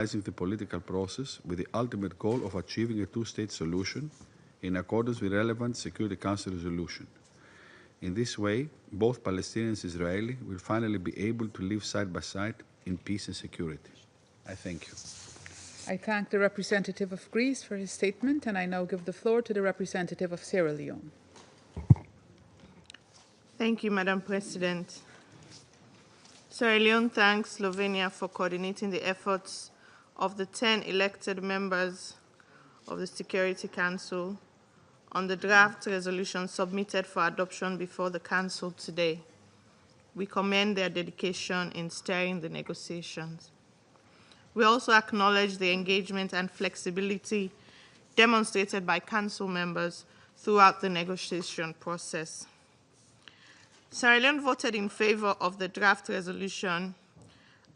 the political process with the ultimate goal of achieving a two-state solution in accordance with relevant Security Council resolution. In this way, both Palestinians and Israeli will finally be able to live side by side in peace and security. I thank you. I thank the representative of Greece for his statement, and I now give the floor to the representative of Sierra Leone. Thank you, Madam President. Sierra Leone thanks Slovenia for coordinating the efforts of the 10 elected members of the Security Council on the draft resolution submitted for adoption before the Council today. We commend their dedication in steering the negotiations. We also acknowledge the engagement and flexibility demonstrated by Council members throughout the negotiation process. Sierra Leone voted in favor of the draft resolution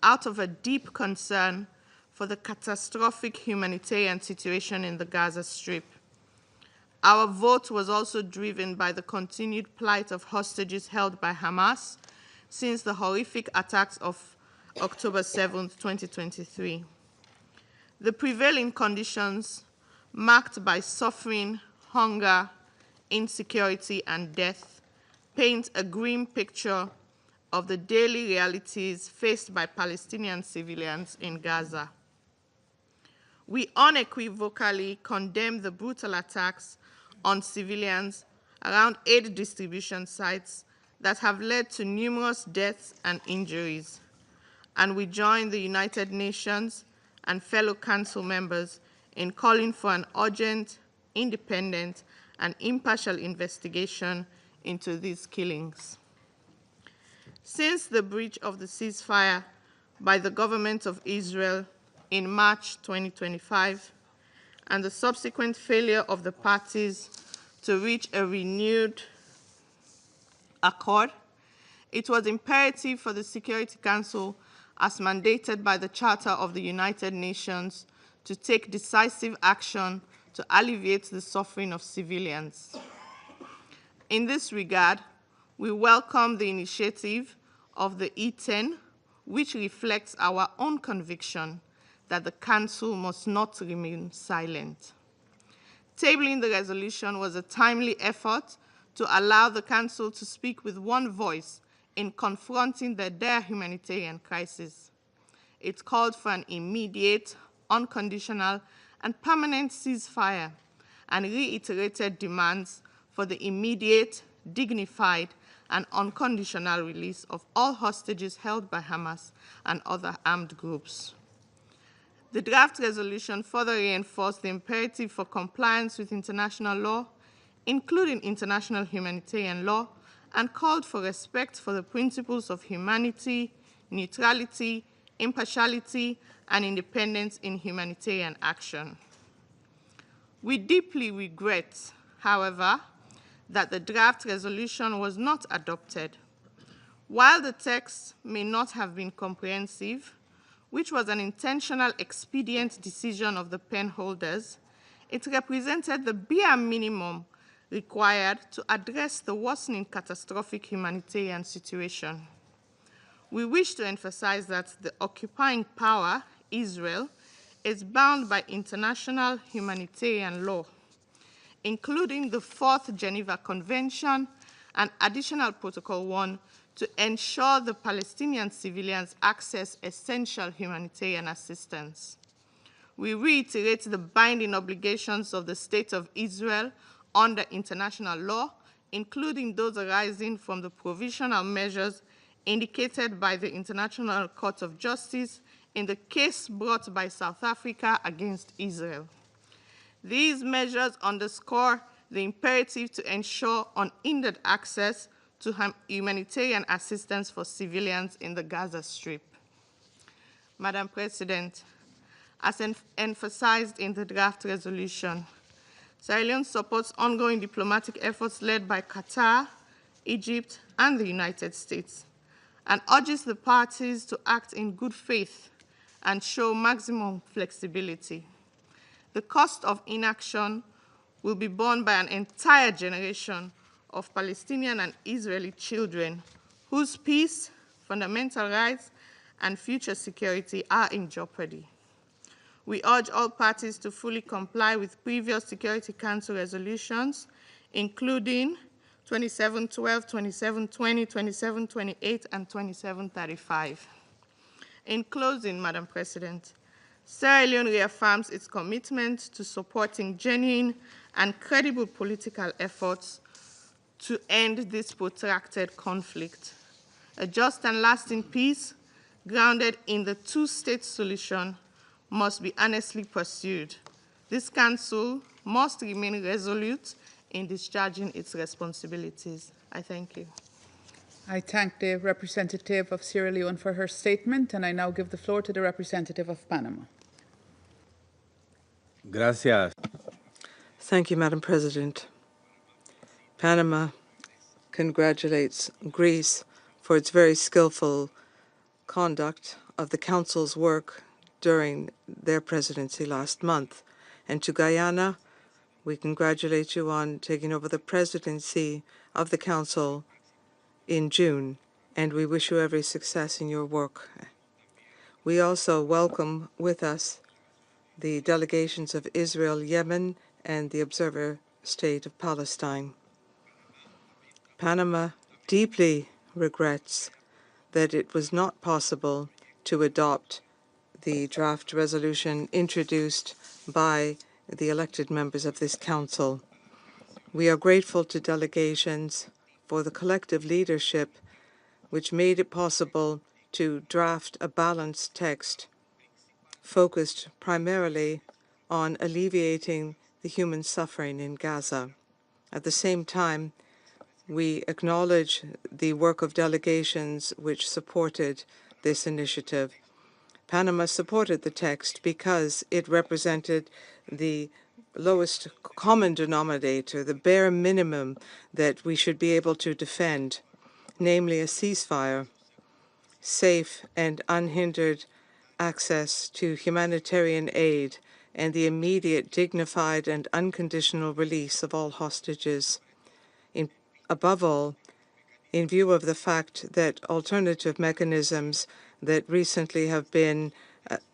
out of a deep concern for the catastrophic humanitarian situation in the Gaza Strip. Our vote was also driven by the continued plight of hostages held by Hamas since the horrific attacks of October 7, 2023. The prevailing conditions, marked by suffering, hunger, insecurity, and death, paint a grim picture of the daily realities faced by Palestinian civilians in Gaza. We unequivocally condemn the brutal attacks on civilians around aid distribution sites that have led to numerous deaths and injuries. And we join the United Nations and fellow Council members in calling for an urgent, independent, and impartial investigation into these killings. Since the breach of the ceasefire by the government of Israel in March 2025, and the subsequent failure of the parties to reach a renewed accord, it was imperative for the Security Council, as mandated by the Charter of the United Nations, to take decisive action to alleviate the suffering of civilians. In this regard, we welcome the initiative of the E10, which reflects our own conviction that the Council must not remain silent. Tabling the resolution was a timely effort to allow the Council to speak with one voice in confronting the dire humanitarian crisis. It called for an immediate, unconditional, and permanent ceasefire, and reiterated demands for the immediate, dignified, and unconditional release of all hostages held by Hamas and other armed groups. The draft resolution further reinforced the imperative for compliance with international law, including international humanitarian law, and called for respect for the principles of humanity, neutrality, impartiality, and independence in humanitarian action. We deeply regret, however, that the draft resolution was not adopted. While the text may not have been comprehensive, which was an intentional expedient decision of the pen holders, it represented the bare minimum required to address the worsening catastrophic humanitarian situation. We wish to emphasize that the occupying power, Israel, is bound by international humanitarian law, including the Fourth Geneva Convention and Additional Protocol 1, to ensure the Palestinian civilians access essential humanitarian assistance. We reiterate the binding obligations of the State of Israel under international law, including those arising from the provisional measures indicated by the International Court of Justice in the case brought by South Africa against Israel. These measures underscore the imperative to ensure unhindered access to humanitarian assistance for civilians in the Gaza Strip. Madam President, as emphasized in the draft resolution, Sierra Leone supports ongoing diplomatic efforts led by Qatar, Egypt, and the United States, and urges the parties to act in good faith and show maximum flexibility. The cost of inaction will be borne by an entire generation of Palestinian and Israeli children whose peace, fundamental rights, and future security are in jeopardy. We urge all parties to fully comply with previous Security Council resolutions, including 2712, 2720, 2728, and 2735. In closing, Madam President, Sierra Leone reaffirms its commitment to supporting genuine and credible political efforts to end this protracted conflict. A just and lasting peace, grounded in the two-state solution, must be earnestly pursued. This Council must remain resolute in discharging its responsibilities. I thank you. I thank the representative of Sierra Leone for her statement, and I now give the floor to the representative of Panama. Gracias. Thank you, Madam President. Panama congratulates Greece for its very skillful conduct of the Council's work during their presidency last month. And to Guyana, we congratulate you on taking over the presidency of the Council in June, and we wish you every success in your work. We also welcome with us the delegations of Israel, Yemen, and the observer state of Palestine. Panama deeply regrets that it was not possible to adopt the draft resolution introduced by the elected members of this Council. We are grateful to delegations for the collective leadership which made it possible to draft a balanced text focused primarily on alleviating the human suffering in Gaza. At the same time, we acknowledge the work of delegations which supported this initiative. Panama supported the text because it represented the lowest common denominator, the bare minimum that we should be able to defend, namely a ceasefire, safe and unhindered access to humanitarian aid, and the immediate, dignified, and unconditional release of all hostages. Above all, in view of the fact that alternative mechanisms that recently have been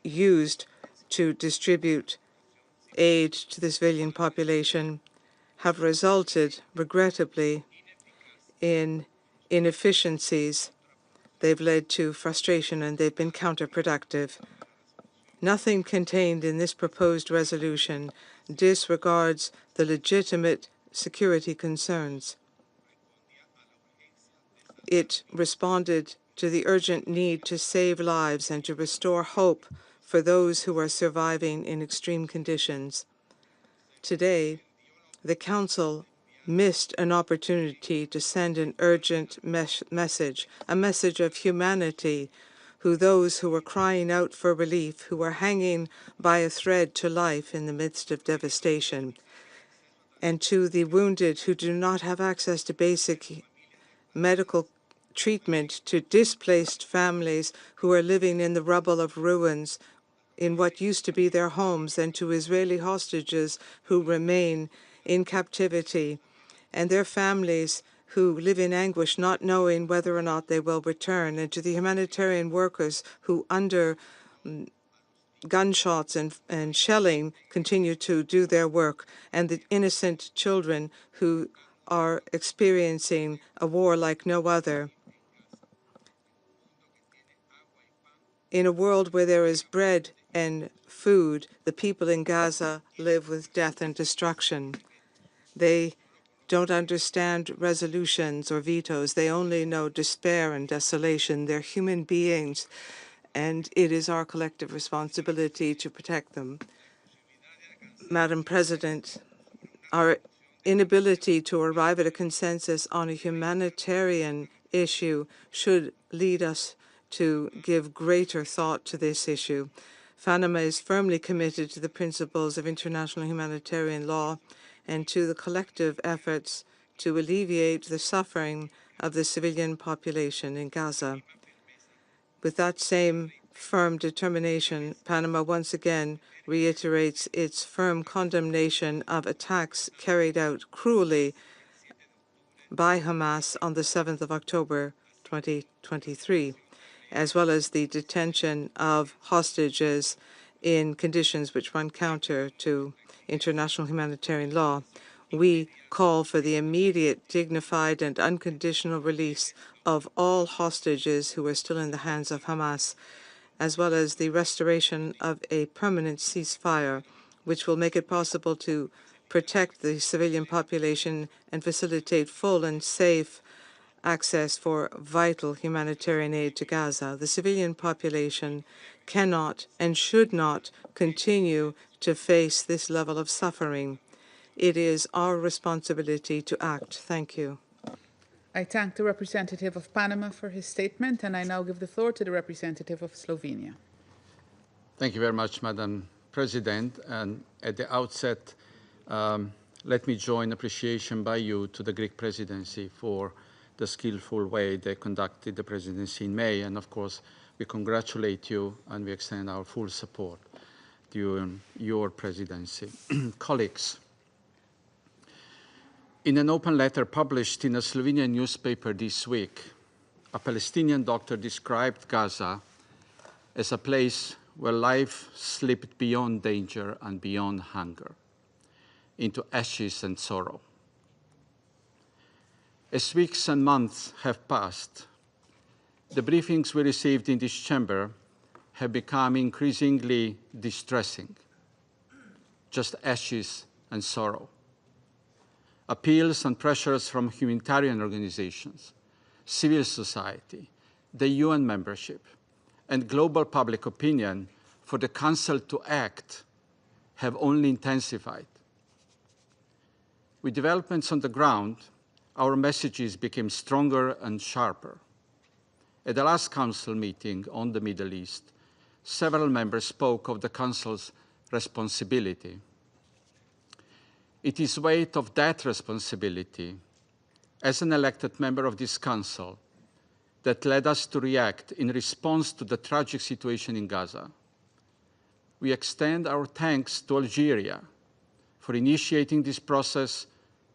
used to distribute aid to the civilian population have resulted, regrettably, in inefficiencies. They've led to frustration and they've been counterproductive. Nothing contained in this proposed resolution disregards the legitimate security concerns. It responded to the urgent need to save lives and to restore hope for those who are surviving in extreme conditions. Today, the Council missed an opportunity to send an urgent message, a message of humanity, to those who are crying out for relief, who are hanging by a thread to life in the midst of devastation, and to the wounded who do not have access to basic medical treatment, to displaced families who are living in the rubble of ruins in what used to be their homes, and to Israeli hostages who remain in captivity, and their families who live in anguish not knowing whether or not they will return, and to the humanitarian workers who, under gunshots and shelling, continue to do their work, and the innocent children who are experiencing a war like no other. In a world where there is bread and food, the people in Gaza live with death and destruction. They don't understand resolutions or vetoes. They only know despair and desolation. They're human beings, and it is our collective responsibility to protect them. Madam President, our inability to arrive at a consensus on a humanitarian issue should lead us to give greater thought to this issue. Panama is firmly committed to the principles of international humanitarian law and to the collective efforts to alleviate the suffering of the civilian population in Gaza. With that same firm determination, Panama once again reiterates its firm condemnation of attacks carried out cruelly by Hamas on the 7th of October 2023, as well as the detention of hostages in conditions which run counter to international humanitarian law. We call for the immediate, dignified, and unconditional release of all hostages who are still in the hands of Hamas, as well as the restoration of a permanent ceasefire, which will make it possible to protect the civilian population and facilitate full and safe access for vital humanitarian aid to Gaza. The civilian population cannot and should not continue to face this level of suffering. It is our responsibility to act. Thank you. I thank the representative of Panama for his statement, and I now give the floor to the representative of Slovenia. Thank you very much, Madam President. And at the outset, let me join appreciation by you to the Greek presidency for the skillful way they conducted the presidency in May. And of course, we congratulate you and we extend our full support during your presidency. Colleagues, in an open letter published in a Slovenian newspaper this week, a Palestinian doctor described Gaza as a place where life slipped beyond danger and beyond hunger, into ashes and sorrow. As weeks and months have passed, the briefings we received in this chamber have become increasingly distressing. Just ashes and sorrow. Appeals and pressures from humanitarian organizations, civil society, the UN membership, and global public opinion for the Council to act have only intensified. With developments on the ground, our messages became stronger and sharper. At the last Council meeting on the Middle East, several members spoke of the Council's responsibility. It is weight of that responsibility, as an elected member of this Council, that led us to react in response to the tragic situation in Gaza. We extend our thanks to Algeria for initiating this process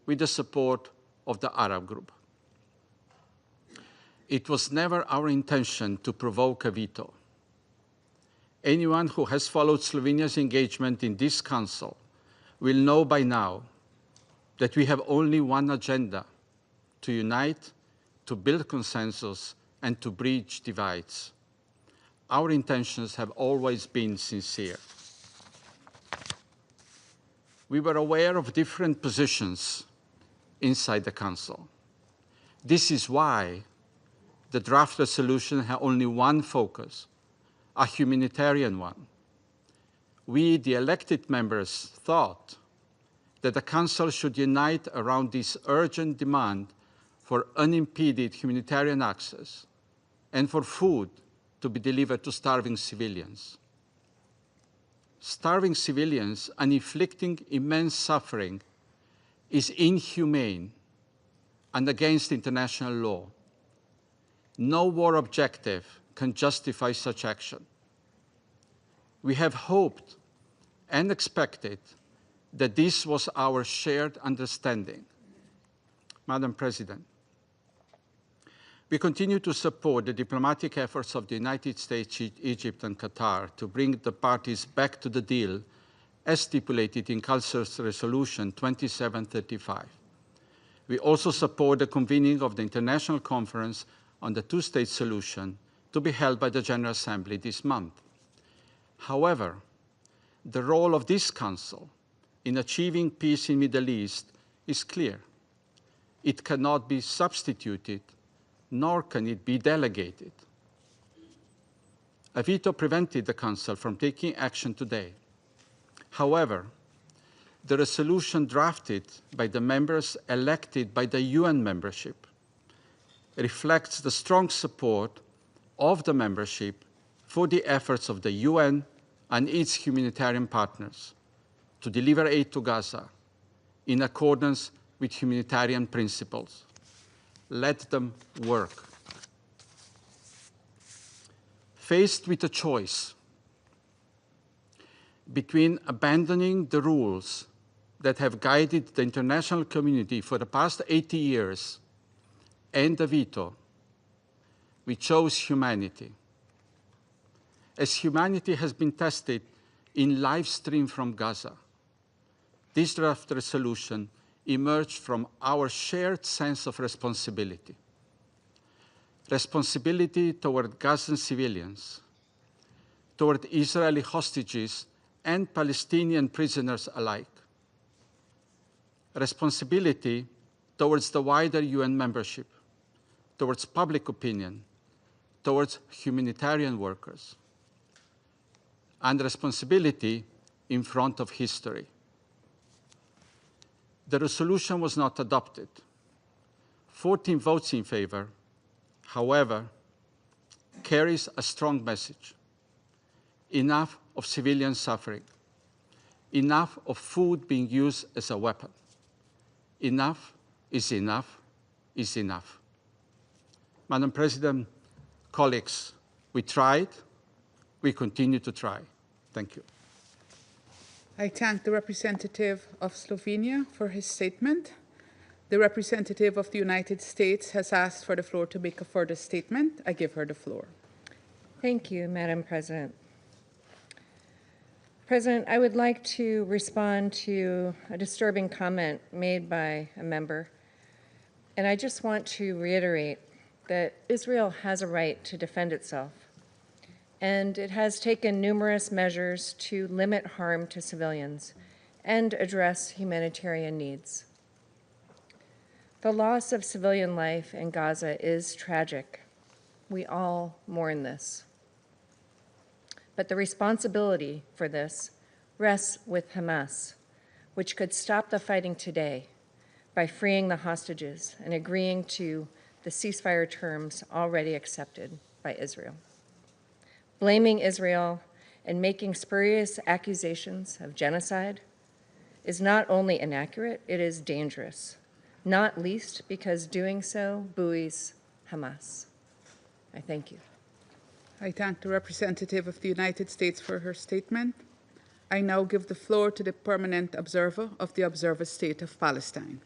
with the support of the Arab group. It was never our intention to provoke a veto. Anyone who has followed Slovenia's engagement in this Council will know by now that we have only one agenda: to unite, to build consensus, and to bridge divides. Our intentions have always been sincere. We were aware of different positions inside the Council. This is why the draft resolution had only one focus, a humanitarian one. We, the elected members, thought that the Council should unite around this urgent demand for unimpeded humanitarian access and for food to be delivered to starving civilians. Starving civilians and inflicting immense suffering is inhumane and against international law. No war objective can justify such action. We have hoped and expected that this was our shared understanding. Madam President, we continue to support the diplomatic efforts of the United States, Egypt, and Qatar to bring the parties back to the deal as stipulated in Council's Resolution 2735. We also support the convening of the International Conference on the Two-State Solution to be held by the General Assembly this month. However, the role of this Council in achieving peace in the Middle East is clear. It cannot be substituted, nor can it be delegated. A veto prevented the Council from taking action today. However, the resolution drafted by the members elected by the UN membership reflects the strong support of the membership for the efforts of the UN and its humanitarian partners to deliver aid to Gaza in accordance with humanitarian principles. Let them work. Faced with a choice between abandoning the rules that have guided the international community for the past 80 years and the veto, we chose humanity. As humanity has been tested in live stream from Gaza. This draft resolution emerged from our shared sense of responsibility. Responsibility toward Gazan civilians, toward Israeli hostages and Palestinian prisoners alike. Responsibility towards the wider UN membership, towards public opinion, towards humanitarian workers, and responsibility in front of history. The resolution was not adopted. 14 votes in favor, however, carries a strong message. Enough of civilian suffering. Enough of food being used as a weapon. Enough is enough is enough. Madam President, colleagues, we tried, we continue to try. Thank you. I thank the representative of Slovenia for his statement. The representative of the United States has asked for the floor to make a further statement. I give her the floor. Thank you, Madam President. President, I would like to respond to a disturbing comment made by a member. And I just want to reiterate that Israel has a right to defend itself. And it has taken numerous measures to limit harm to civilians and address humanitarian needs. The loss of civilian life in Gaza is tragic. We all mourn this. But the responsibility for this rests with Hamas, which could stop the fighting today by freeing the hostages and agreeing to the ceasefire terms already accepted by Israel. Blaming Israel and making spurious accusations of genocide is not only inaccurate, it is dangerous, not least because doing so buoys Hamas. I thank you. I thank the representative of the United States for her statement. I now give the floor to the permanent observer of the Observer State of Palestine.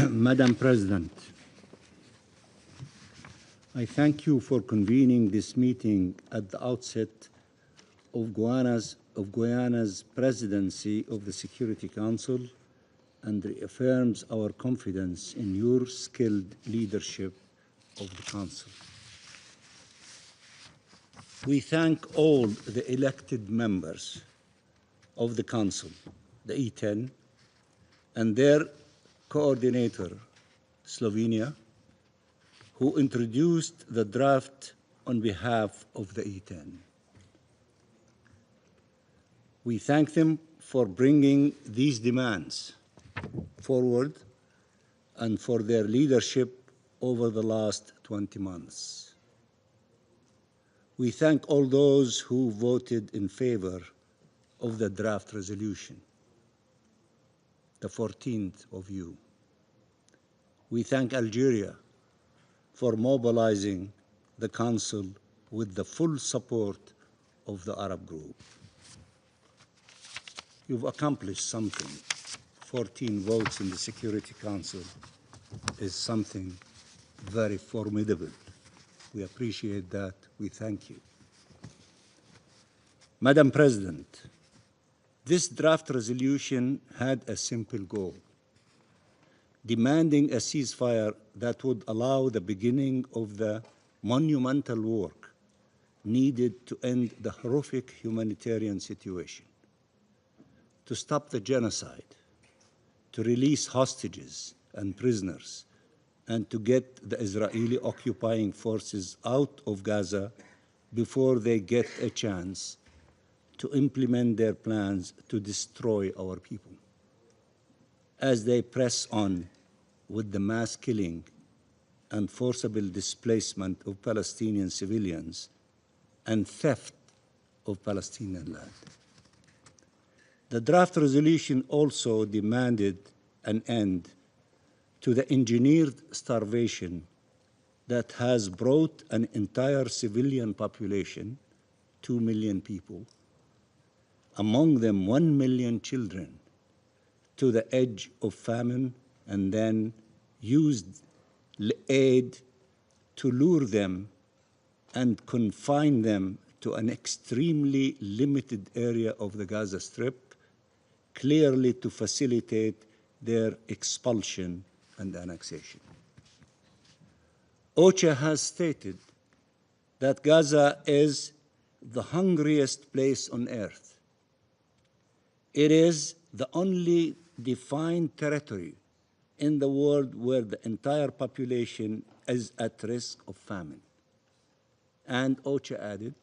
Madam President, I thank you for convening this meeting at the outset of Guyana's presidency of the Security Council and reaffirms our confidence in your skilled leadership of the Council. We thank all the elected members of the Council, the E10, and their coordinator, Slovenia, who introduced the draft on behalf of the E10. We thank them for bringing these demands forward and for their leadership over the last 20 months. We thank all those who voted in favor of the draft resolution, the 14th of you. We thank Algeria for mobilizing the Council with the full support of the Arab group. You've accomplished something. 14 votes in the Security Council is something very formidable. We appreciate that. We thank you. Madam President, this draft resolution had a simple goal: demanding a ceasefire that would allow the beginning of the monumental work needed to end the horrific humanitarian situation, to stop the genocide, to release hostages and prisoners, and to get the Israeli occupying forces out of Gaza before they get a chance to implement their plans to destroy our people, as they press on with the mass killing and forcible displacement of Palestinian civilians and theft of Palestinian land. The draft resolution also demanded an end to the engineered starvation that has brought an entire civilian population, 2 million people, among them 1 million children, to the edge of famine and then used aid to lure them and confine them to an extremely limited area of the Gaza Strip, clearly to facilitate their expulsion and annexation. OCHA has stated that Gaza is the hungriest place on earth. It is the only defined territory in the world where the entire population is at risk of famine. And OCHA added,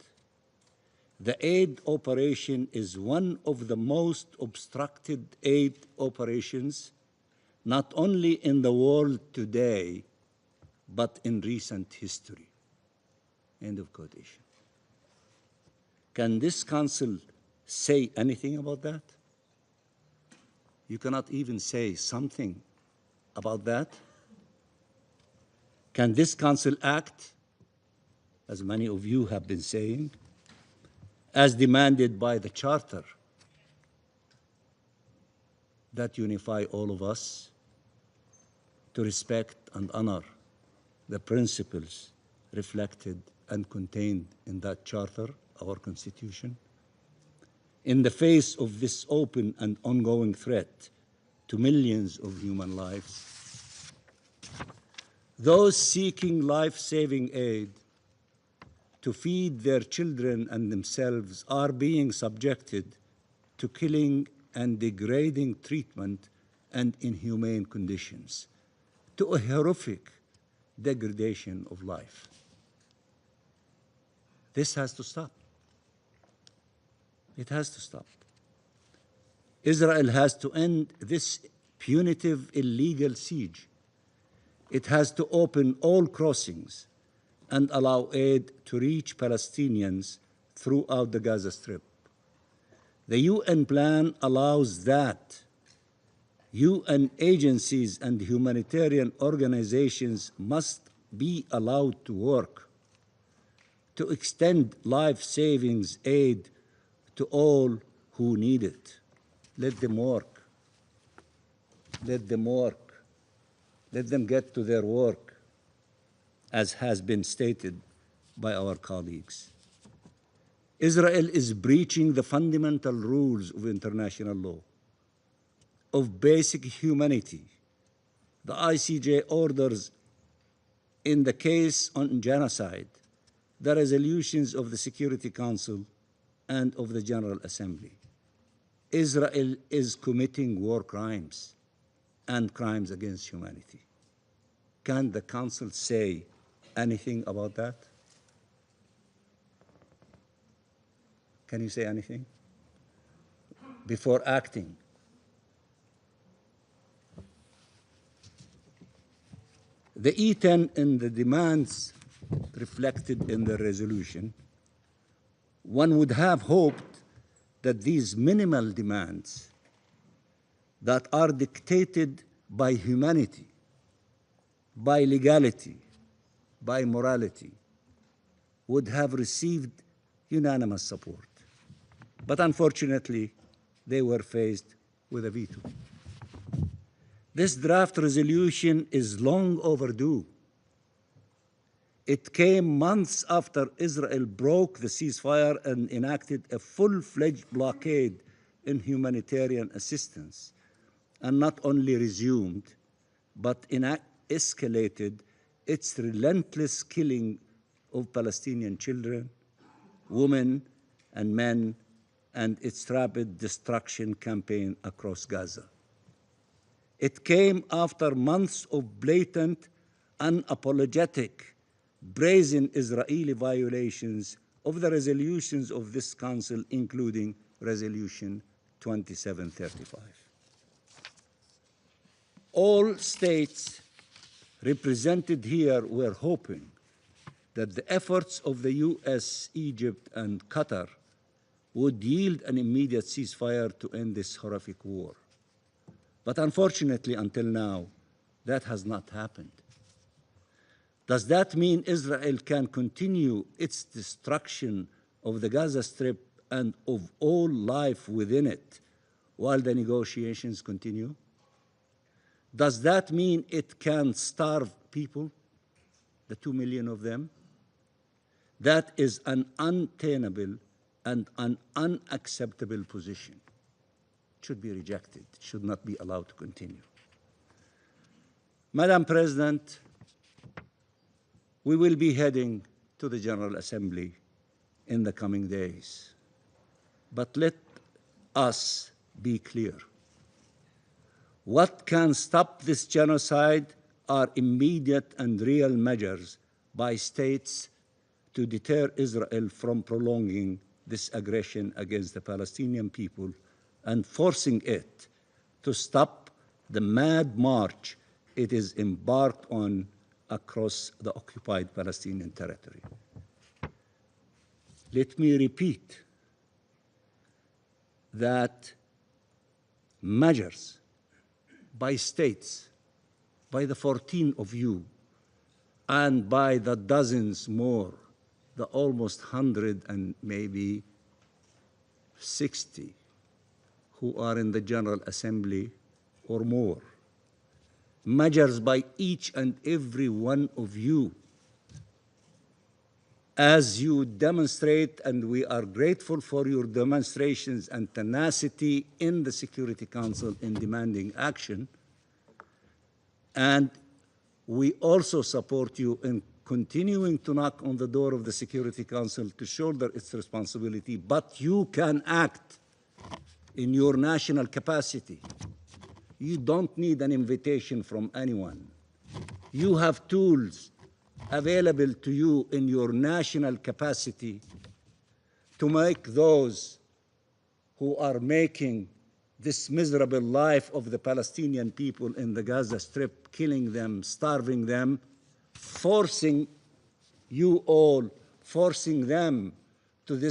the aid operation is one of the most obstructed aid operations, not only in the world today, but in recent history. End of quotation. Can this council say anything about that? You cannot even say something about that. Can this council act, as many of you have been saying, as demanded by the charter that unify all of us to respect and honor the principles reflected and contained in that charter, our Constitution? In the face of this open and ongoing threat to millions of human lives, those seeking life-saving aid to feed their children and themselves are being subjected to killing and degrading treatment and inhumane conditions, to a horrific degradation of life. This has to stop. It has to stop. Israel has to end this punitive, illegal siege. It has to open all crossings and allow aid to reach Palestinians throughout the Gaza Strip. The UN plan allows that. UN agencies and humanitarian organizations must be allowed to work, to extend life-saving aid to all who need it. Let them work. Let them work. Let them get to their work, as has been stated by our colleagues. Israel is breaching the fundamental rules of international law, of basic humanity. The ICJ orders, in the case on genocide, the resolutions of the Security Council and of the General Assembly. Israel is committing war crimes and crimes against humanity. Can the Council say anything about that? Can you say anything before acting? The E10 and the demands reflected in the resolution, one would have hoped that these minimal demands that are dictated by humanity, by legality, by morality, would have received unanimous support. But unfortunately, they were faced with a veto. This draft resolution is long overdue. It came months after Israel broke the ceasefire and enacted a full-fledged blockade in humanitarian assistance, and not only resumed, but escalated its relentless killing of Palestinian children, women, and men, and its rapid destruction campaign across Gaza. It came after months of blatant, unapologetic, brazen Israeli violations of the resolutions of this Council, including Resolution 2735. All states represented here were hoping that the efforts of the US, Egypt, and Qatar would yield an immediate ceasefire to end this horrific war. But unfortunately, until now, that has not happened. Does that mean Israel can continue its destruction of the Gaza Strip and of all life within it while the negotiations continue? Does that mean it can starve people, the 2 million of them? That is an untenable and an unacceptable position. It should be rejected. It should not be allowed to continue. Madam President, we will be heading to the General Assembly in the coming days. But let us be clear. What can stop this genocide are immediate and real measures by states to deter Israel from prolonging this aggression against the Palestinian people and forcing it to stop the mad march it is embarked on across the occupied Palestinian territory. Let me repeat that measures by states, by the 14 of you, and by the dozens more, the almost 100 and maybe 60 who are in the General Assembly or more, measures by each and every one of you, as you demonstrate, and we are grateful for your demonstrations and tenacity in the Security Council in demanding action, and we also support you in continuing to knock on the door of the Security Council to shoulder its responsibility, but you can act in your national capacity. You don't need an invitation from anyone. You have tools available to you in your national capacity to make those who are making this miserable life of the Palestinian people in the Gaza Strip, killing them, starving them, forcing you all, forcing them to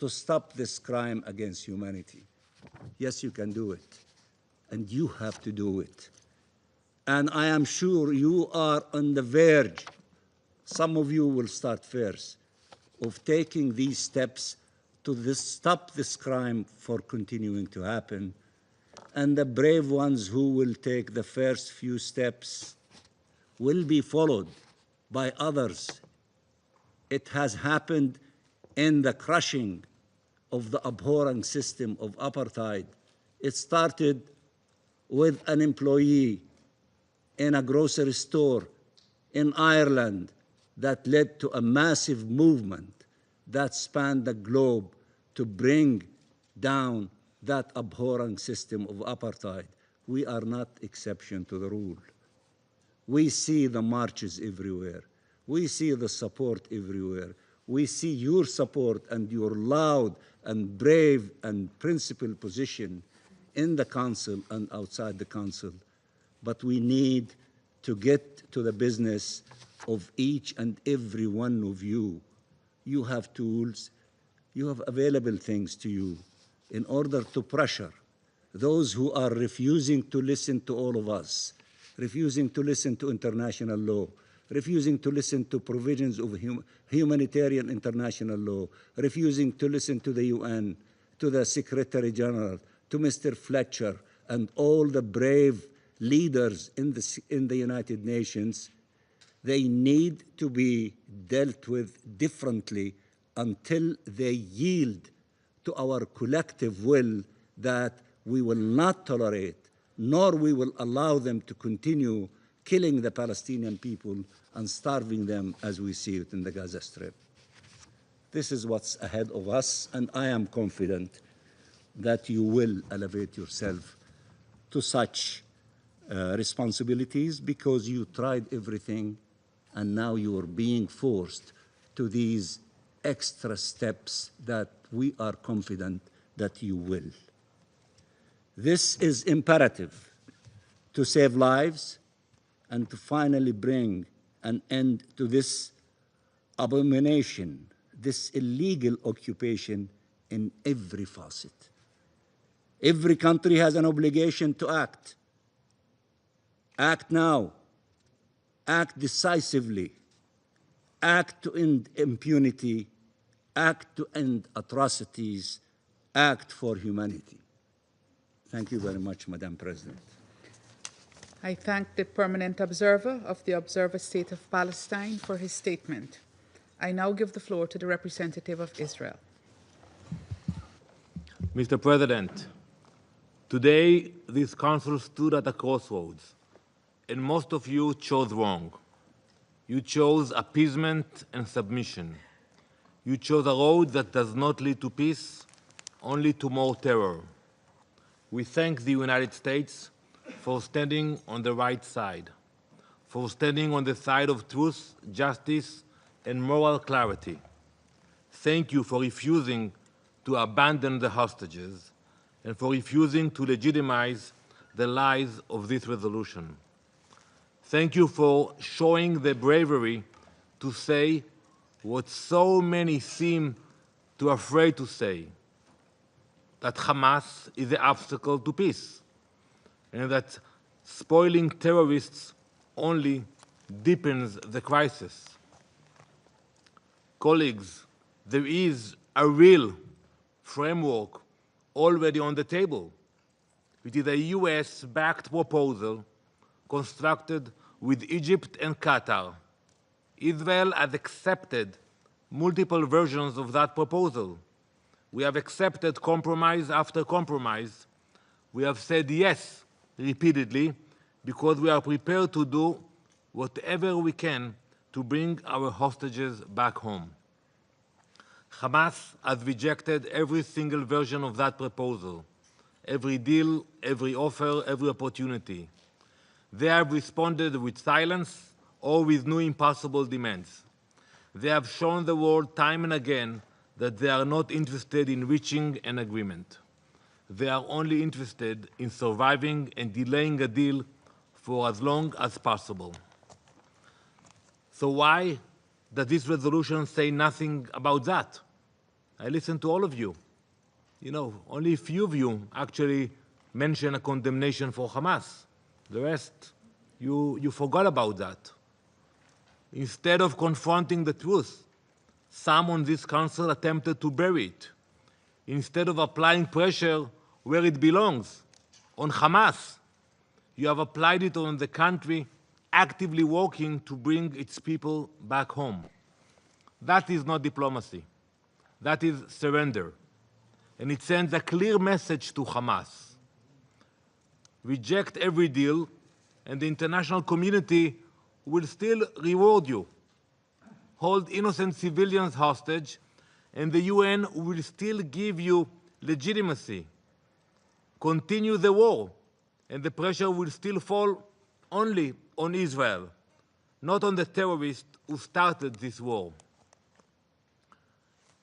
stop this crime against humanity. Yes, you can do it, and you have to do it. And I am sure you are on the verge, some of you will start first, of taking these steps to stop this crime from continuing to happen. And the brave ones who will take the first few steps will be followed by others. It has happened in the crushing of the abhorrent system of apartheid. It started with an employee in a grocery store in Ireland that led to a massive movement that spanned the globe to bring down that abhorrent system of apartheid. We are not exception to the rule. We see the marches everywhere. We see the support everywhere. We see your support and your loud and brave and principled position in the Council and outside the Council. But we need to get to the business of each and every one of you. You have tools, you have available things to you in order to pressure those who are refusing to listen to all of us, refusing to listen to international law, refusing to listen to provisions of humanitarian international law, refusing to listen to the UN, to the Secretary General, to Mr. Fletcher, and all the brave leaders in the United Nations. They need to be dealt with differently until they yield to our collective will that we will not tolerate, nor we will allow them to continue killing the Palestinian people and starving them as we see it in the Gaza Strip. This is what's ahead of us, and I am confident that you will elevate yourself to such responsibilities because you tried everything and now you are being forced to these extra steps that we are confident that you will. This is imperative to save lives and to finally bring an end to this abomination, this illegal occupation in every facet. Every country has an obligation to act. Act now. Act decisively. Act to end impunity. Act to end atrocities. Act for humanity. Thank you very much, Madam President. I thank the permanent observer of the Observer State of Palestine for his statement. I now give the floor to the representative of Israel. Mr. President, today this Council stood at a crossroads, and most of you chose wrong. You chose appeasement and submission. You chose a road that does not lead to peace, only to more terror. We thank the United States for standing on the right side, for standing on the side of truth, justice, and moral clarity. Thank you for refusing to abandon the hostages and for refusing to legitimize the lies of this resolution. Thank you for showing the bravery to say what so many seem too afraid to say, that Hamas is the obstacle to peace, and that spoiling terrorists only deepens the crisis. Colleagues, there is a real framework already on the table. It is a US-backed proposal constructed with Egypt and Qatar. Israel has accepted multiple versions of that proposal. We have accepted compromise after compromise. We have said yes repeatedly because we are prepared to do whatever we can to bring our hostages back home. Hamas has rejected every single version of that proposal, every deal, every offer, every opportunity. They have responded with silence or with new impossible demands. They have shown the world time and again that they are not interested in reaching an agreement. They are only interested in surviving and delaying a deal for as long as possible. So why does this resolution say nothing about that? I listened to all of you. You know, only a few of you actually mention a condemnation for Hamas. The rest, you forgot about that. Instead of confronting the truth, some on this council attempted to bury it. Instead of applying pressure where it belongs, on Hamas, you have applied it on the country actively working to bring its people back home. That is not diplomacy. That is surrender. And it sends a clear message to Hamas. Reject every deal, and the international community will still reward you. Hold innocent civilians hostage, and the UN will still give you legitimacy. Continue the war, and the pressure will still fall only on Israel, not on the terrorists who started this war.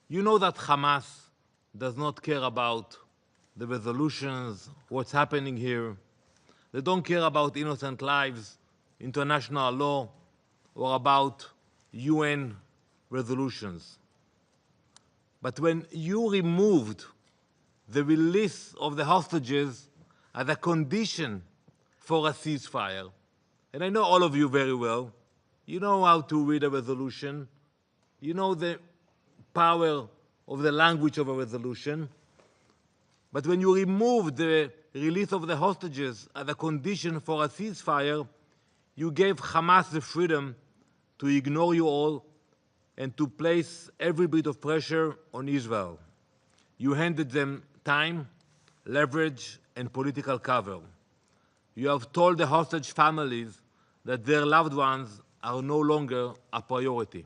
You know that Hamas does not care about the resolutions, what's happening here. They don't care about innocent lives, international law, or about UN resolutions. But when you removed the release of the hostages as a condition for a ceasefire, and I know all of you very well, you know how to read a resolution, you know the power of the language of a resolution, but when you removed the release of the hostages as a condition for a ceasefire, you gave Hamas the freedom to ignore you all and to place every bit of pressure on Israel. You handed them time, leverage, and political cover. You have told the hostage families that their loved ones are no longer a priority.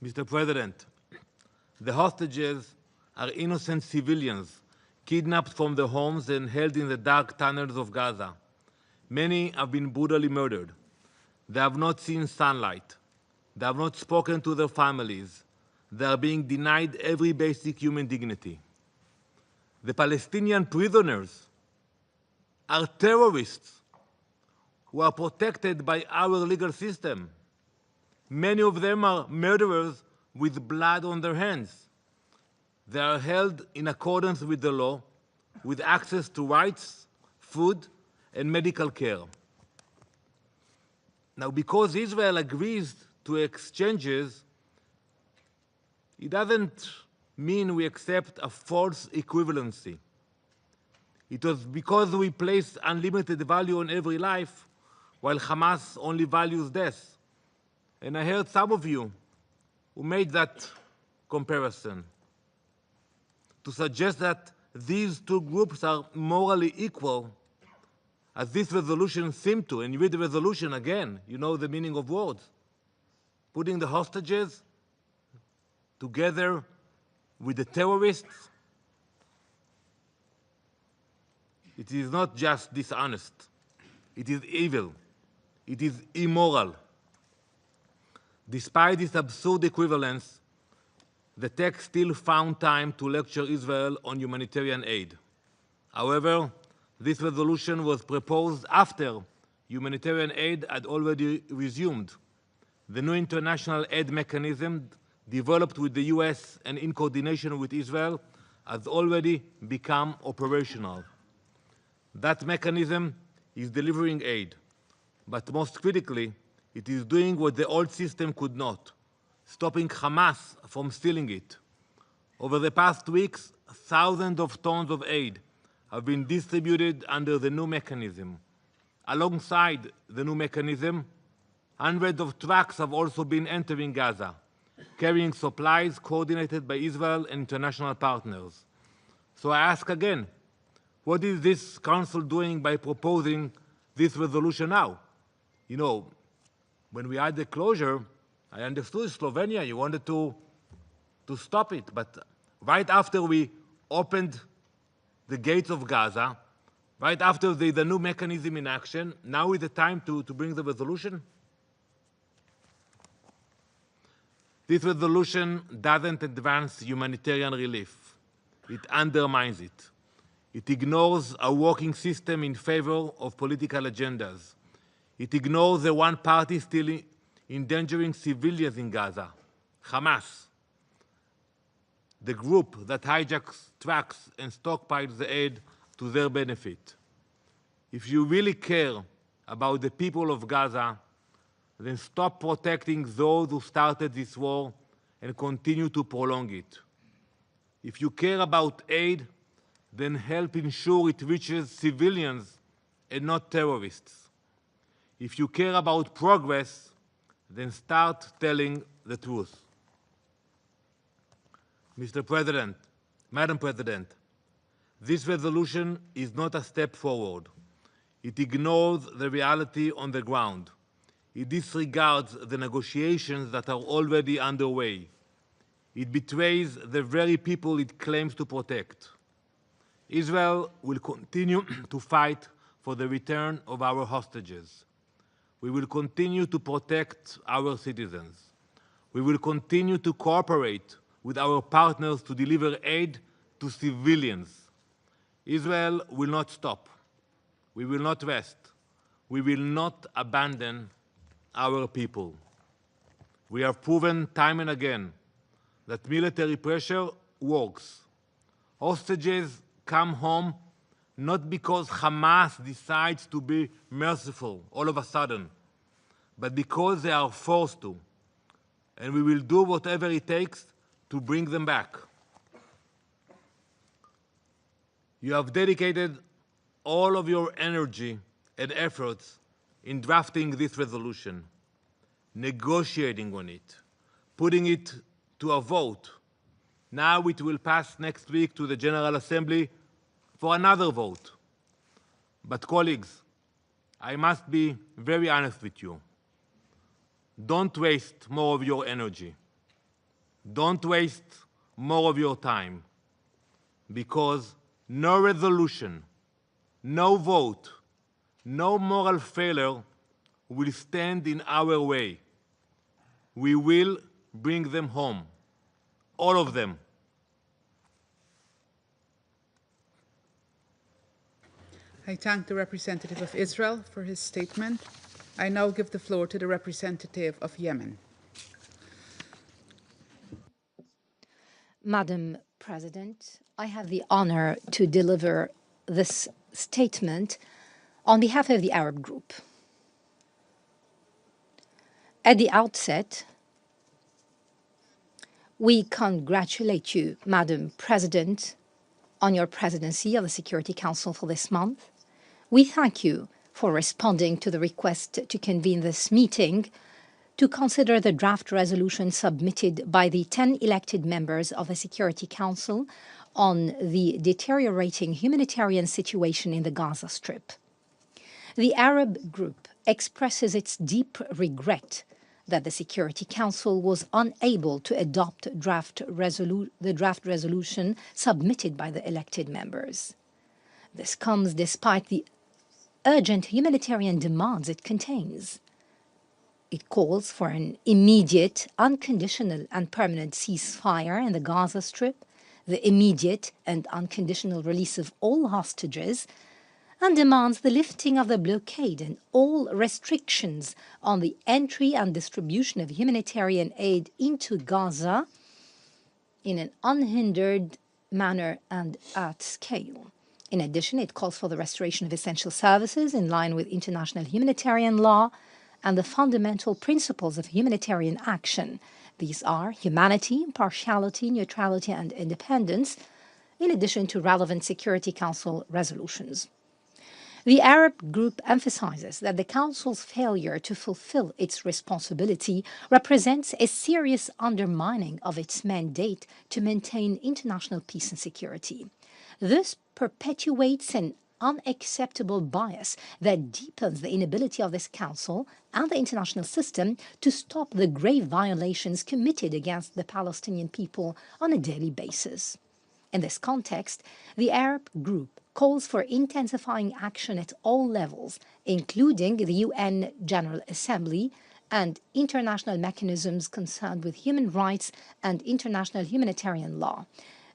Mr. President, the hostages are innocent civilians kidnapped from their homes and held in the dark tunnels of Gaza. Many have been brutally murdered. They have not seen sunlight. They have not spoken to their families. They are being denied every basic human dignity. The Palestinian prisoners are terrorists who are protected by our legal system. Many of them are murderers with blood on their hands. They are held in accordance with the law, with access to rights, food, and medical care. Now, because Israel agrees to exchanges, it doesn't mean we accept a false equivalency. It was because we place unlimited value on every life, while Hamas only values death. And I heard some of you who made that comparison to suggest that these two groups are morally equal, as this resolution seemed to. And you read the resolution again, you know the meaning of words. Putting the hostages together with the terrorists, it is not just dishonest, it is evil, it is immoral. Despite this absurd equivalence, the text still found time to lecture Israel on humanitarian aid. However, this resolution was proposed after humanitarian aid had already resumed. The new international aid mechanism developed with the US and in coordination with Israel has already become operational. That mechanism is delivering aid, but most critically, it is doing what the old system could not, stopping Hamas from stealing it. Over the past weeks, thousands of tons of aid have been distributed under the new mechanism. Alongside the new mechanism, hundreds of trucks have also been entering Gaza, carrying supplies coordinated by Israel and international partners. So I ask again, what is this council doing by proposing this resolution now? You know, when we had the closure, I understood Slovenia, you wanted to stop it, but right after we opened the gates of Gaza, right after the new mechanism in action, now is the time to bring the resolution? This resolution doesn't advance humanitarian relief. It undermines it. It ignores a working system in favor of political agendas. It ignores the one party still endangering civilians in Gaza, Hamas, the group that hijacks trucks and stockpiles the aid to their benefit. If you really care about the people of Gaza, then stop protecting those who started this war and continue to prolong it. If you care about aid, then help ensure it reaches civilians and not terrorists. If you care about progress, then start telling the truth. Mr. President, Madam President, this resolution is not a step forward. It ignores the reality on the ground. It disregards the negotiations that are already underway. It betrays the very people it claims to protect. Israel will continue to fight for the return of our hostages. We will continue to protect our citizens. We will continue to cooperate with our partners to deliver aid to civilians. Israel will not stop. We will not rest. We will not abandon our people. We have proven time and again that military pressure works. Hostages come home not because Hamas decides to be merciful all of a sudden, but because they are forced to. And we will do whatever it takes to bring them back. You have dedicated all of your energy and efforts in drafting this resolution, negotiating on it, putting it to a vote. Now it will pass next week to the General Assembly for another vote. But colleagues, I must be very honest with you. Don't waste more of your energy. Don't waste more of your time, because no resolution, no vote, no moral failure will stand in our way. We will bring them home, all of them. I thank the representative of Israel for his statement. I now give the floor to the representative of Yemen. Madam President, I have the honor to deliver this statement on behalf of the Arab Group. At the outset, we congratulate you, Madam President, on your presidency of the Security Council for this month. We thank you for responding to the request to convene this meeting to consider the draft resolution submitted by the 10 elected members of the Security Council on the deteriorating humanitarian situation in the Gaza Strip. The Arab group expresses its deep regret that the Security Council was unable to adopt the draft resolution submitted by the elected members. This comes despite the urgent humanitarian demands it contains. It calls for an immediate, unconditional and permanent ceasefire in the Gaza Strip, the immediate and unconditional release of all hostages, and demands the lifting of the blockade and all restrictions on the entry and distribution of humanitarian aid into Gaza in an unhindered manner and at scale. In addition, it calls for the restoration of essential services in line with international humanitarian law and the fundamental principles of humanitarian action. These are humanity, impartiality, neutrality, and independence, in addition to relevant Security Council resolutions. The Arab group emphasizes that the Council's failure to fulfill its responsibility represents a serious undermining of its mandate to maintain international peace and security. This perpetuates an unacceptable bias that deepens the inability of this Council and the international system to stop the grave violations committed against the Palestinian people on a daily basis. In this context, the Arab group calls for intensifying action at all levels, including the UN General Assembly and international mechanisms concerned with human rights and international humanitarian law.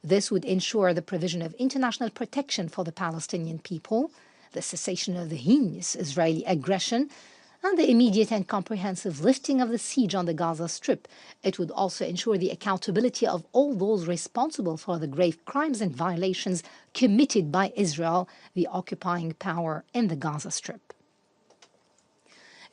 This would ensure the provision of international protection for the Palestinian people, the cessation of the heinous Israeli aggression, and the immediate and comprehensive lifting of the siege on the Gaza Strip. It would also ensure the accountability of all those responsible for the grave crimes and violations committed by Israel, the occupying power in the Gaza Strip.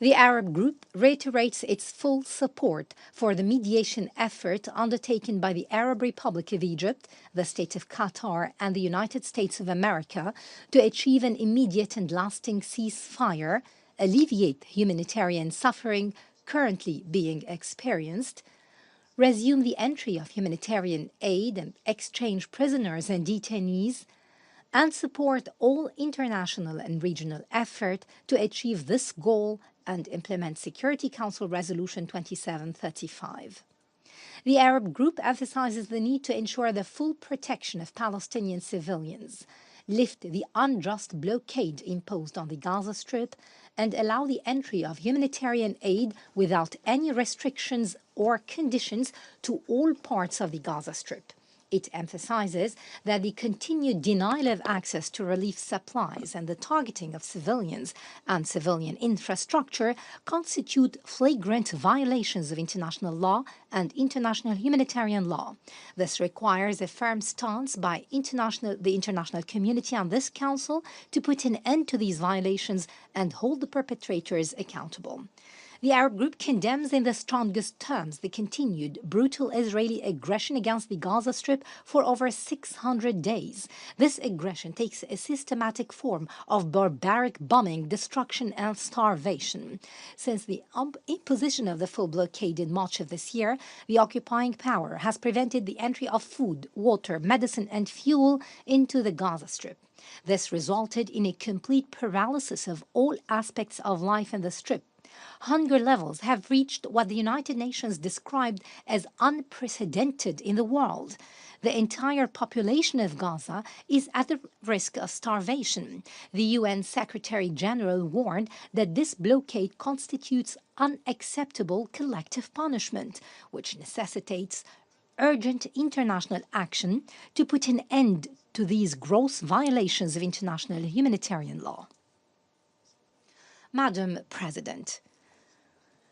The Arab group reiterates its full support for the mediation effort undertaken by the Arab Republic of Egypt, the State of Qatar, and the United States of America to achieve an immediate and lasting ceasefire, alleviate humanitarian suffering currently being experienced, resume the entry of humanitarian aid and exchange prisoners and detainees, and support all international and regional effort to achieve this goal and implement Security Council Resolution 2735. The Arab group emphasizes the need to ensure the full protection of Palestinian civilians, lift the unjust blockade imposed on the Gaza Strip, and allow the entry of humanitarian aid without any restrictions or conditions to all parts of the Gaza Strip. It emphasizes that the continued denial of access to relief supplies and the targeting of civilians and civilian infrastructure constitute flagrant violations of international law and international humanitarian law. This requires a firm stance by the international community and this Council to put an end to these violations and hold the perpetrators accountable. The Arab group condemns in the strongest terms the continued brutal Israeli aggression against the Gaza Strip for over 600 days. This aggression takes a systematic form of barbaric bombing, destruction, and starvation. Since the imposition of the full blockade in March of this year, the occupying power has prevented the entry of food, water, medicine, and fuel into the Gaza Strip. This resulted in a complete paralysis of all aspects of life in the Strip. Hunger levels have reached what the United Nations described as unprecedented in the world. The entire population of Gaza is at the risk of starvation. The UN Secretary General warned that this blockade constitutes unacceptable collective punishment, which necessitates urgent international action to put an end to these gross violations of international humanitarian law. Madam President,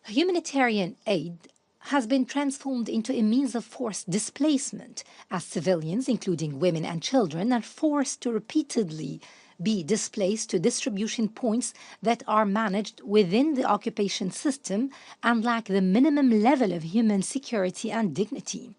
humanitarian aid has been transformed into a means of forced displacement, as civilians, including women and children, are forced to repeatedly be displaced to distribution points that are managed within the occupation system and lack the minimum level of human security and dignity.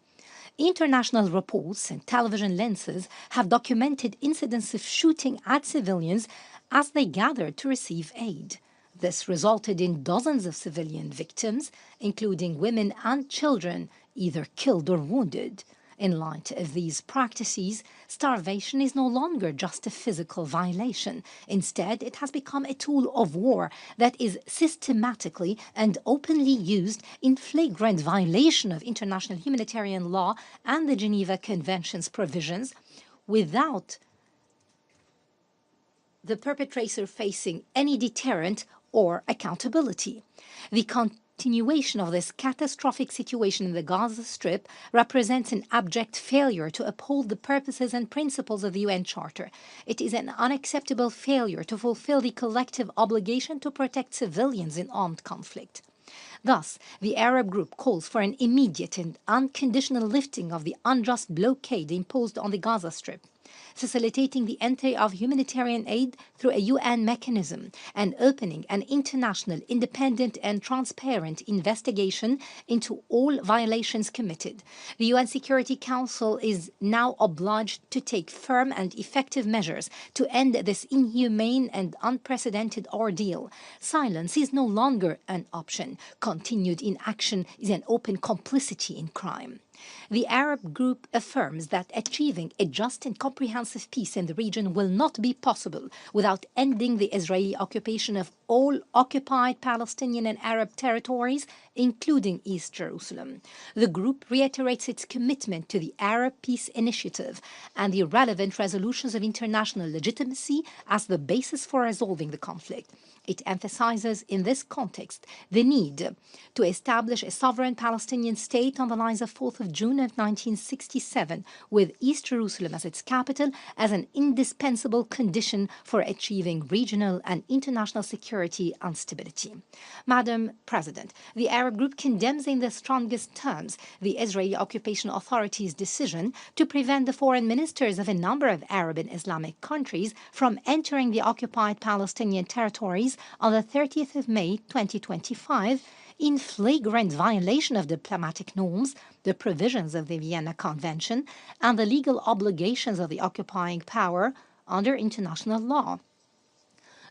International reports and television lenses have documented incidents of shooting at civilians as they gathered to receive aid. This resulted in dozens of civilian victims, including women and children, either killed or wounded. In light of these practices, starvation is no longer just a physical violation. Instead, it has become a tool of war that is systematically and openly used in flagrant violation of international humanitarian law and the Geneva Convention's provisions, without the perpetrator facing any deterrent or accountability. The continuation of this catastrophic situation in the Gaza Strip represents an abject failure to uphold the purposes and principles of the UN Charter. It is an unacceptable failure to fulfill the collective obligation to protect civilians in armed conflict. Thus, the Arab group calls for an immediate and unconditional lifting of the unjust blockade imposed on the Gaza Strip, facilitating the entry of humanitarian aid through a UN mechanism, and opening an international, independent and transparent investigation into all violations committed. The UN Security Council is now obliged to take firm and effective measures to end this inhumane and unprecedented ordeal. Silence is no longer an option. Continued inaction is an open complicity in crime. The Arab group affirms that achieving a just and comprehensive peace in the region will not be possible without ending the Israeli occupation of all occupied Palestinian and Arab territories, including East Jerusalem. The group reiterates its commitment to the Arab Peace Initiative and the relevant resolutions of international legitimacy as the basis for resolving the conflict. It emphasizes in this context the need to establish a sovereign Palestinian state on the lines of 4th of June of 1967, with East Jerusalem as its capital, as an indispensable condition for achieving regional and international security and stability. Madam President, the Arab group condemns in the strongest terms the Israeli occupation authorities' decision to prevent the foreign ministers of a number of Arab and Islamic countries from entering the occupied Palestinian territories on the 30th of May 2025 in flagrant violation of diplomatic norms, the provisions of the Vienna Convention, and the legal obligations of the occupying power under international law.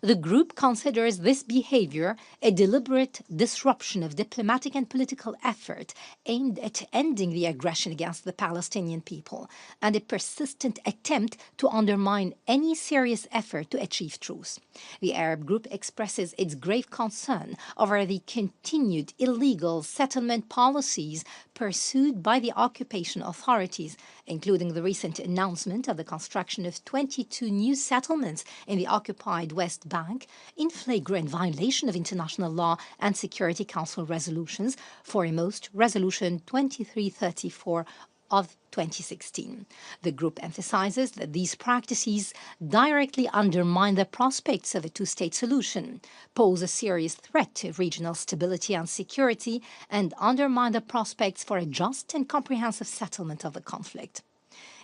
The group considers this behavior a deliberate disruption of diplomatic and political effort aimed at ending the aggression against the Palestinian people, and a persistent attempt to undermine any serious effort to achieve truce. The Arab group expresses its grave concern over the continued illegal settlement policies pursued by the occupation authorities, including the recent announcement of the construction of 22 new settlements in the occupied West Bank, in flagrant violation of international law and Security Council resolutions, foremost Resolution 2334 of 2016. The group emphasizes that these practices directly undermine the prospects of a two-state solution, pose a serious threat to regional stability and security, and undermine the prospects for a just and comprehensive settlement of the conflict.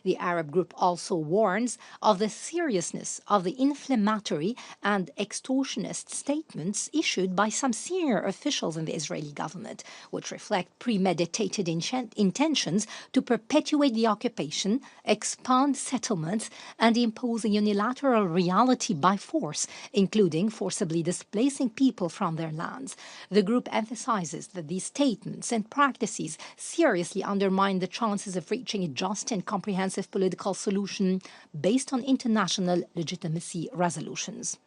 The Arab group also warns of the seriousness of the inflammatory and extortionist statements issued by some senior officials in the Israeli government, which reflect premeditated intentions to perpetuate the occupation, expand settlements, and impose a unilateral reality by force, including forcibly displacing people from their lands. The group emphasizes that these statements and practices seriously undermine the chances of reaching a just and comprehensive political solution based on international legitimacy resolutions.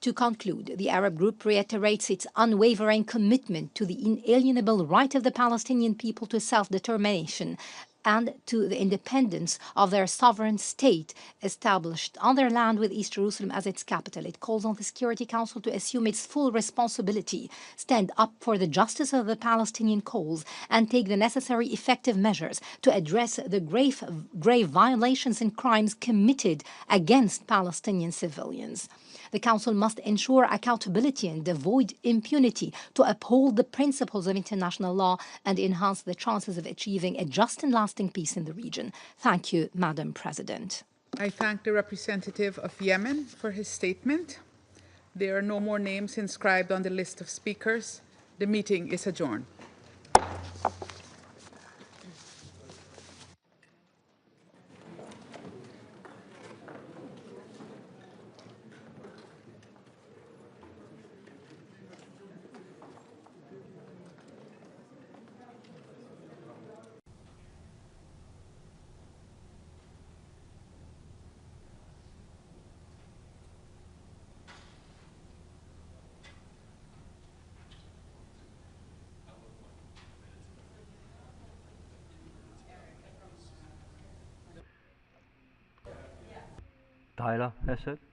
To conclude, the Arab group reiterates its unwavering commitment to the inalienable right of the Palestinian people to self-determination and to the independence of their sovereign state established on their land with East Jerusalem as its capital. It calls on the Security Council to assume its full responsibility, stand up for the justice of the Palestinian cause, and take the necessary effective measures to address the grave violations and crimes committed against Palestinian civilians. The Council must ensure accountability and avoid impunity to uphold the principles of international law and enhance the chances of achieving a just and lasting peace in the region. Thank you, Madam President. I thank the representative of Yemen for his statement. There are no more names inscribed on the list of speakers. The meeting is adjourned. Tyler Assad.